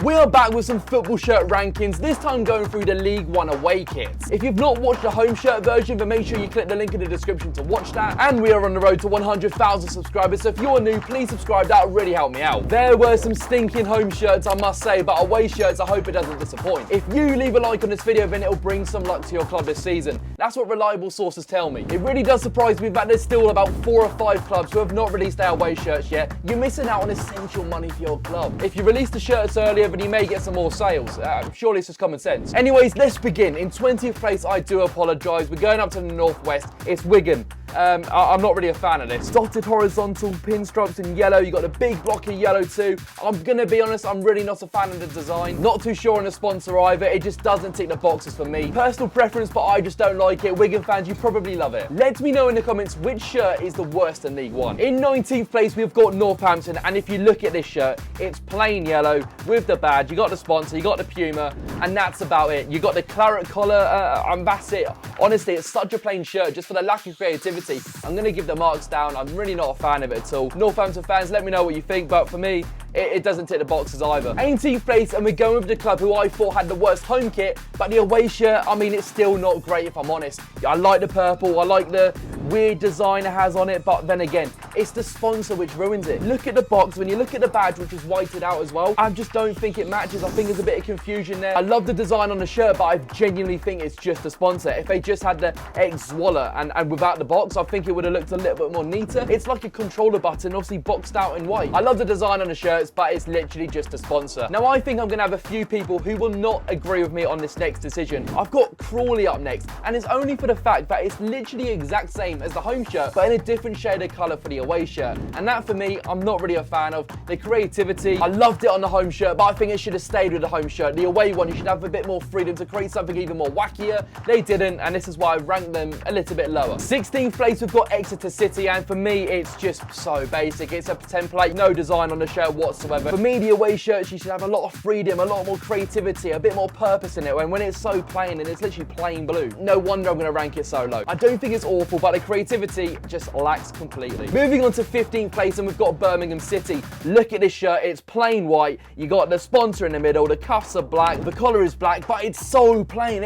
We are back with some football shirt rankings, this time going through the League One away kits. If you've not watched the home shirt version, then make sure you click the link in the description to watch that. And we are on the road to 100,000 subscribers, so if you're new, please subscribe, that would really help me out. There were some stinking home shirts, I must say, but away shirts, I hope it doesn't disappoint. If you leave a like on this video, then it'll bring some luck to your club this season. That's what reliable sources tell me. It really does surprise me that there's still about 4 or 5 clubs who have not released their away shirts yet. You're missing out on essential money for your club. If you release the shirts earlier, then you may get some more sales. Surely it's just common sense. Anyways, let's begin. In 20th place, I do apologise. We're going up to the northwest. It's Wigan. I'm not really a fan of this. Dotted horizontal pinstripes in yellow. You got the big block of yellow too. I'm gonna be honest, I'm really not a fan of the design. Not too sure on the sponsor either. It just doesn't tick the boxes for me. Personal preference, but I just don't like it. Wigan fans, you probably love it. Let me know in the comments which shirt is the worst in League One. In 19th place, we've got Northampton, and if you look at this shirt, it's plain yellow with the badge. You got the sponsor, you got the Puma, and that's about it. You got the claret collar, and that's it. Honestly, it's such a plain shirt just for the lack of creativity. I'm going to give the marks down. I'm really not a fan of it at all. Northampton fans, let me know what you think, but for me, it doesn't tick the boxes either. 18th place, and we're going with the club who I thought had the worst home kit, but the away shirt, I mean, it's still not great if I'm honest. I like the purple, I like the weird design it has on it, but then again, it's the sponsor which ruins it. Look at the box, when you look at the badge, which is whited out as well, I just don't think it matches. I think there's a bit of confusion there. I love the design on the shirt, but I genuinely think it's just the sponsor. If they just had the X Waller and without the box, I think it would have looked a little bit more neater. It's like a controller button, obviously boxed out in white. I love the design on the shirt, but it's literally just a sponsor. Now I think I'm going to have a few people who will not agree with me on this next decision. I've got Crawley up next, and it's only for the fact that it's literally the exact same as the home shirt, but in a different shade of colour for the away shirt. And that for me, I'm not really a fan of. The creativity, I loved it on the home shirt, but I think it should have stayed with the home shirt. The away one, you should have a bit more freedom to create something even more wackier. They didn't, and this is why I ranked them a little bit lower. 16th place, we've got Exeter City, and for me, it's just so basic. It's a template, no design on the shirt whatsoever. For me, the away shirts, you should have a lot of freedom, a lot more creativity, a bit more purpose in it, when it's so plain and it's literally plain blue. No wonder I'm going to rank it so low. I don't think it's awful, but the creativity just lacks completely. Moving on to 15th place, and we've got Birmingham City. Look at this shirt, it's plain white. You got the sponsor in the middle, the cuffs are black, the collar is black, but it's so plain.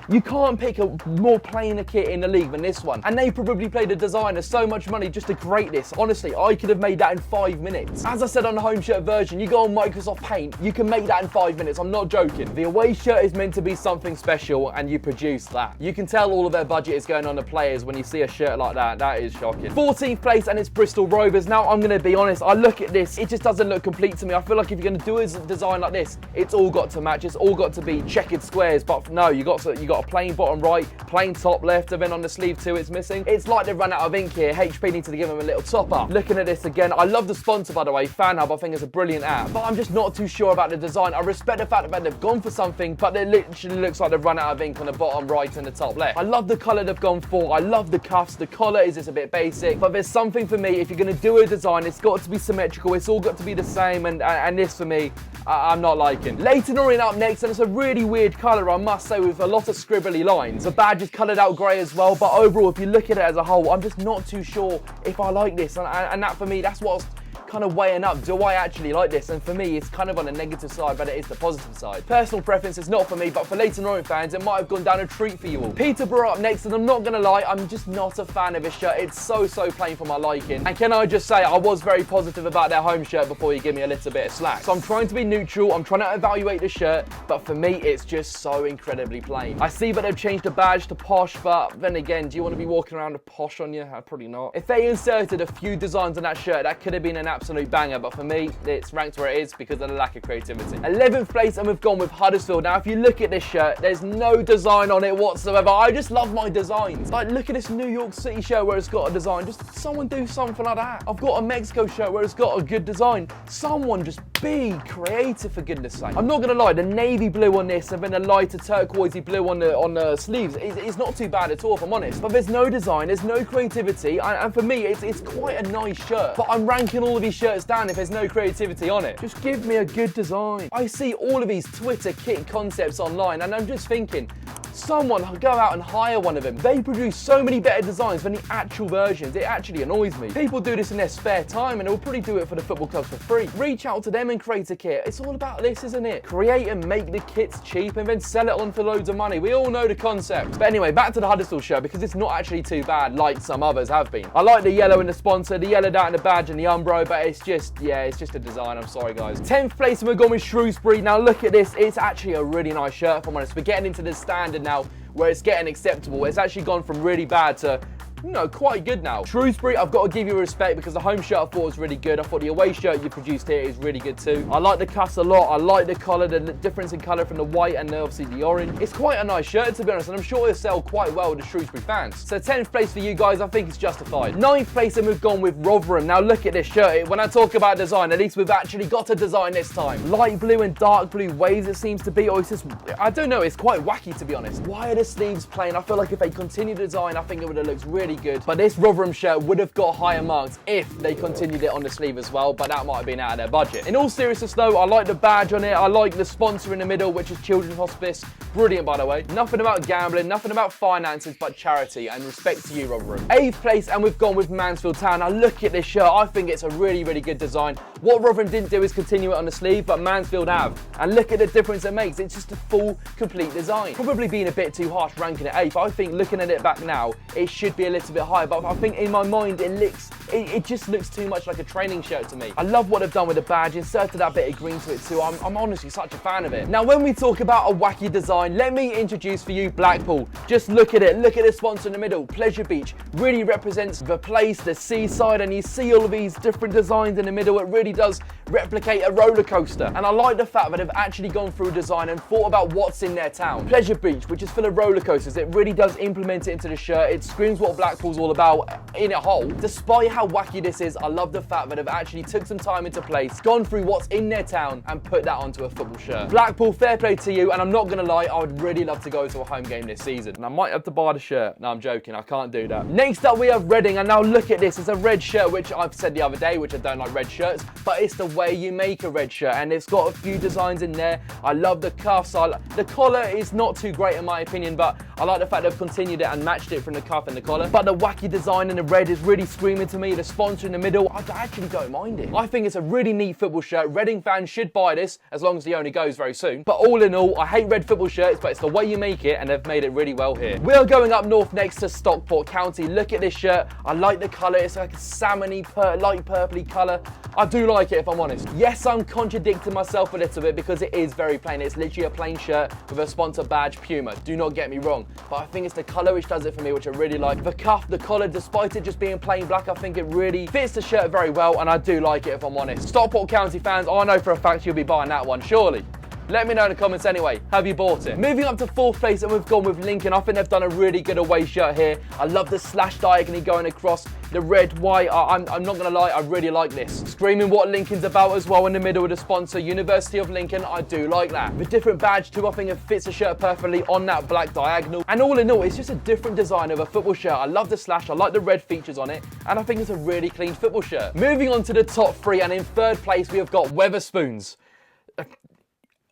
You can't pick a more plainer kit in the league than this one. And they probably paid a designer so much money just to create this. Honestly, I could have made that in 5 minutes. As I said on the home shirt version, you go on Microsoft Paint, you can make that in 5 minutes. I'm not joking. The away shirt is meant to be something special, and you produce that. You can tell all of their budget is going on the players when you see a shirt like that. That is shocking. 14th place, and it's Bristol Rovers. Now, I'm going to be honest, I look at this, it just doesn't look complete to me. I feel like if you're going to do a design like this, it's all got to match. It's all got to be checkered squares, but no, you got a plain bottom right, plain top left, and then on the sleeve too, it's missing. It's like they've run out of ink here. HP needs to give them a little top up. Looking at this again, I love the sponsor, by the way, FanHub. I think it's a brilliant app, but I'm just not too sure about the design. I respect the fact that they've gone for something, but it literally looks like they've run out of ink on the bottom right and the top left. I love the colour they've gone for. I love the cuffs. The collar is just a bit basic, but there's something for me. If you're going to do a design, it's got to be symmetrical. It's all got to be the same, and this for me, I'm not liking. Leyton Orient up next, and it's a really weird colour, I must say, with a lot of scribbly lines. The badge is coloured out grey as well, but overall, if you look at it as a whole, I'm just not too sure if I like this, and that for me, that's what's kind of weighing up. Do I actually like this? And for me, it's kind of on the negative side, but it is the positive side. Personal preference is not for me, but for Leyton Orient fans, it might have gone down a treat for you all. Peterborough up next, and I'm not gonna lie, I'm just not a fan of this shirt. It's so plain for my liking. And can I just say, I was very positive about their home shirt before you give me a little bit of slack. So I'm trying to be neutral, I'm trying to evaluate the shirt, but for me, it's just so incredibly plain. I see that they've changed the badge to posh, but then again, do you want to be walking around with posh on you? Probably not. If they inserted a few designs on that shirt, that could have been an absolute banger, but for me, it's ranked where it is because of the lack of creativity. 11th place, and we've gone with Huddersfield. Now, if you look at this shirt, there's no design on it whatsoever. I just love my designs. Like, look at this New York City shirt where it's got a design. Just someone do something like that. I've got a Mexico shirt where it's got a good design. Someone just be creative, for goodness sake. I'm not gonna lie, the navy blue on this and then a lighter turquoisey blue on the sleeves is not too bad at all, if I'm honest. But there's no design, there's no creativity, and for me, it's quite a nice shirt. But I'm ranking all of these shirts down if there's no creativity on it. Just give me a good design. I see all of these Twitter kit concepts online, and I'm just thinking, Someone go out and hire one of them. They produce so many better designs than the actual versions. It actually annoys me. People do this in their spare time and they'll probably do it for the football clubs for free. Reach out to them and create a kit. It's all about this, isn't it? Create and make the kits cheap and then sell it on for loads of money. We all know the concept. But anyway, back to the Huddersfield shirt because it's not actually too bad like some others have been. I like the yellow in the sponsor, the yellowed out in the badge and the Umbro, but it's just, yeah, it's just a design. I'm sorry, guys. 10th place and we're going with Shrewsbury. Now look at this. It's actually a really nice shirt, if I'm honest. We're getting into the standard now where it's getting acceptable. It's actually gone from really bad to, you know, quite good now. Shrewsbury, I've got to give you respect because the home shirt I thought was really good. I thought the away shirt you produced here is really good too. I like the cuffs a lot. I like the collar, the difference in color from the white and obviously the orange. It's quite a nice shirt, to be honest, and I'm sure it'll sell quite well with the Shrewsbury fans. So 10th place for you guys, I think it's justified. 9th place, and we've gone with Rotherham. Now look at this shirt. When I talk about design, at least we've actually got a design this time. Light blue and dark blue waves it seems to be, or it's just, I don't know, it's quite wacky to be honest. Why are the sleeves plain? I feel like if they continue the design, I think it would have looked really good. But this Rotherham shirt would have got higher marks if they continued it on the sleeve as well, but that might have been out of their budget. In all seriousness though, I like the badge on it. I like the sponsor in the middle, which is Children's Hospice. Brilliant, by the way. Nothing about gambling, nothing about finances, but charity, and respect to you, Rotherham. 8th place, and we've gone with Mansfield Town. Now look at this shirt. I think it's a really, really good design. What Rotherham didn't do is continue it on the sleeve, but Mansfield have. And look at the difference it makes. It's just a full, complete design. Probably being a bit too harsh ranking it 8th. I think looking at it back now, it should be a little bit higher, but I think in my mind it just looks too much like a training shirt to me. I love what they've done with the badge, inserted that bit of green to it too. I'm honestly such a fan of it. Now when we talk about a wacky design, let me introduce for you Blackpool. Just look at it, look at the sponsor in the middle, Pleasure Beach. Really represents the place, the seaside, and you see all of these different designs in the middle. It really does replicate a roller coaster. And I like the fact that they've actually gone through design and thought about what's in their town. Pleasure Beach, which is full of roller coasters, it really does implement it into the shirt. It screams what Blackpool's all about in a whole. Despite how wacky this is, I love the fact that they've actually took some time into place, gone through what's in their town and put that onto a football shirt. Blackpool, fair play to you, and I'm not gonna lie, I would really love to go to a home game this season. And I might have to buy the shirt. No, I'm joking, I can't do that. Next up we have Reading, and now look at this. It's a red shirt, which I've said the other day, which I don't like red shirts, but it's the way you make a red shirt, and it's got a few designs in there. I love the cuffs. The collar is not too great in my opinion, but I like the fact they've continued it and matched it from the cuff and the collar. But the wacky design in the red is really screaming to me. The sponsor in the middle, I actually don't mind it. I think it's a really neat football shirt. Reading fans should buy this, as long as the owner goes very soon. But all in all, I hate red football shirts, but it's the way you make it, and they've made it really well here. We are going up north next to Stockport County. Look at this shirt. I like the colour. It's like a salmony, light purpley colour. I do like it, if I'm honest. Yes, I'm contradicting myself a little bit because it is very plain. It's literally a plain shirt with a sponsor badge, Puma. Do not get me wrong. But I think it's the colour which does it for me, which I really like. The cuff, the collar, despite it just being plain black, I think it really fits the shirt very well, and I do like it, if I'm honest. Stockport County fans, I know for a fact you'll be buying that one, surely. Let me know in the comments anyway, have you bought it? Moving up to 4th place, and we've gone with Lincoln. I think they've done a really good away shirt here. I love the slash diagonally going across, the red, white. I'm not gonna lie, I really like this. Screaming what Lincoln's about as well in the middle with the sponsor, University of Lincoln. I do like that. The different badge too, I think it fits the shirt perfectly on that black diagonal. And all in all, it's just a different design of a football shirt. I love the slash, I like the red features on it, and I think it's a really clean football shirt. Moving on to the top 3, and in 3rd place, we have got Wetherspoons.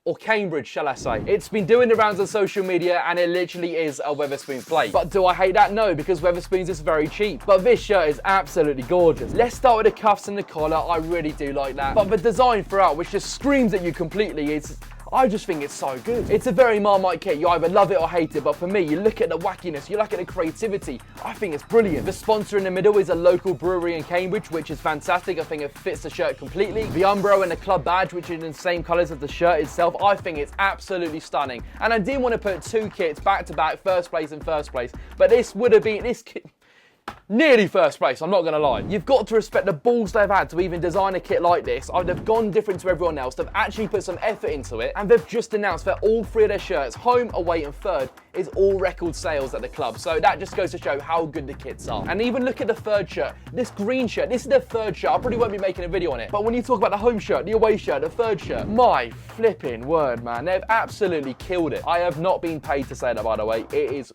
Or Cambridge, shall I say. It's been doing the rounds on social media, and it literally is a Wetherspoons plate. But do I hate that? No, because Wetherspoons is very cheap. But this shirt is absolutely gorgeous. Let's start with the cuffs and the collar. I really do like that. But the design throughout, which just screams at you completely, I just think it's so good. It's a very Marmite kit. You either love it or hate it, but for me, you look at the wackiness, you look at the creativity, I think it's brilliant. The sponsor in the middle is a local brewery in Cambridge, which is fantastic. I think it fits the shirt completely. The Umbro and the club badge, which is in the same colours as the shirt itself, I think it's absolutely stunning. And I didn't want to put 2 kits back to back, 1st place and 1st place, but this would have been, this kit, nearly 1st place, I'm not going to lie. You've got to respect the balls they've had to even design a kit like this. They've gone different to everyone else. They've actually put some effort into it, and they've just announced that all 3 of their shirts, home, away and 3rd, is all record sales at the club. So that just goes to show how good the kits are. And even look at the 3rd shirt. This green shirt, this is their 3rd shirt. I probably won't be making a video on it. But when you talk about the home shirt, the away shirt, the 3rd shirt, my flipping word, man. They've absolutely killed it. I have not been paid to say that, by the way. It is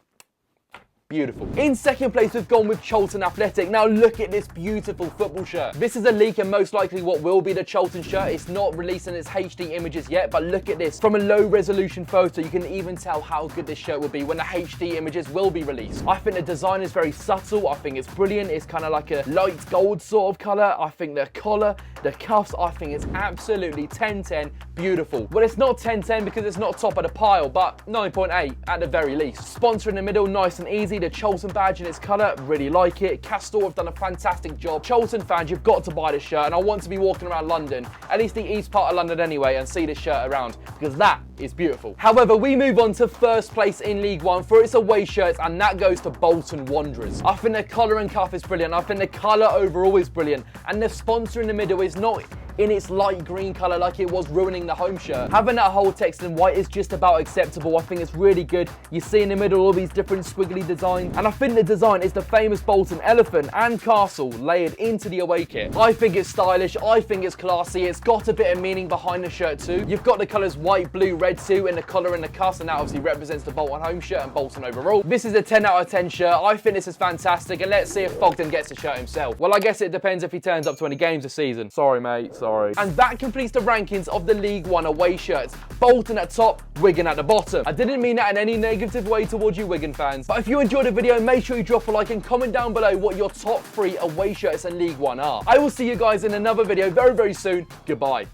beautiful. In second place, we've gone with Charlton Athletic. Now look at this beautiful football shirt. This is a leak and most likely what will be the Charlton shirt. It's not releasing its HD images yet, but look at this. From a low resolution photo, you can even tell how good this shirt will be when the HD images will be released. I think the design is very subtle. I think it's brilliant. It's kind of like a light gold sort of color. I think the collar, the cuffs, I think it's absolutely 10-10, beautiful. Well, it's not 10-10 because it's not top of the pile, but 9.8 at the very least. Sponsor in the middle, nice and easy. The Charlton badge in its color, really like it. Castor have done a fantastic job. Charlton fans, you've got to buy this shirt, and I want to be walking around London, at least the east part of London anyway, and see this shirt around, because that is beautiful. However, we move on to first place in League One for its away shirts, and that goes to Bolton Wanderers. I think the collar and cuff is brilliant. I think the color overall is brilliant, and the sponsor in the middle is not in its light green colour like it was ruining the home shirt. Having that whole text in white is just about acceptable. I think it's really good. You see in the middle all these different squiggly designs, and I think the design is the famous Bolton elephant and castle layered into the away kit. I think it's stylish, I think it's classy, it's got a bit of meaning behind the shirt too. You've got the colours white, blue, red too, in the collar and the cuffs, and that obviously represents the Bolton home shirt and Bolton overall. This is a 10 out of 10 shirt. I think this is fantastic, and let's see if Fogden gets the shirt himself. Well, I guess it depends if he turns up to any games this season. Sorry, mate, sorry. And that completes the rankings of the League One away shirts. Bolton at top, Wigan at the bottom. I didn't mean that in any negative way towards you Wigan fans, but if you enjoyed the video, make sure you drop a like and comment down below what your top 3 away shirts in League One are. I will see you guys in another video very, very soon. Goodbye.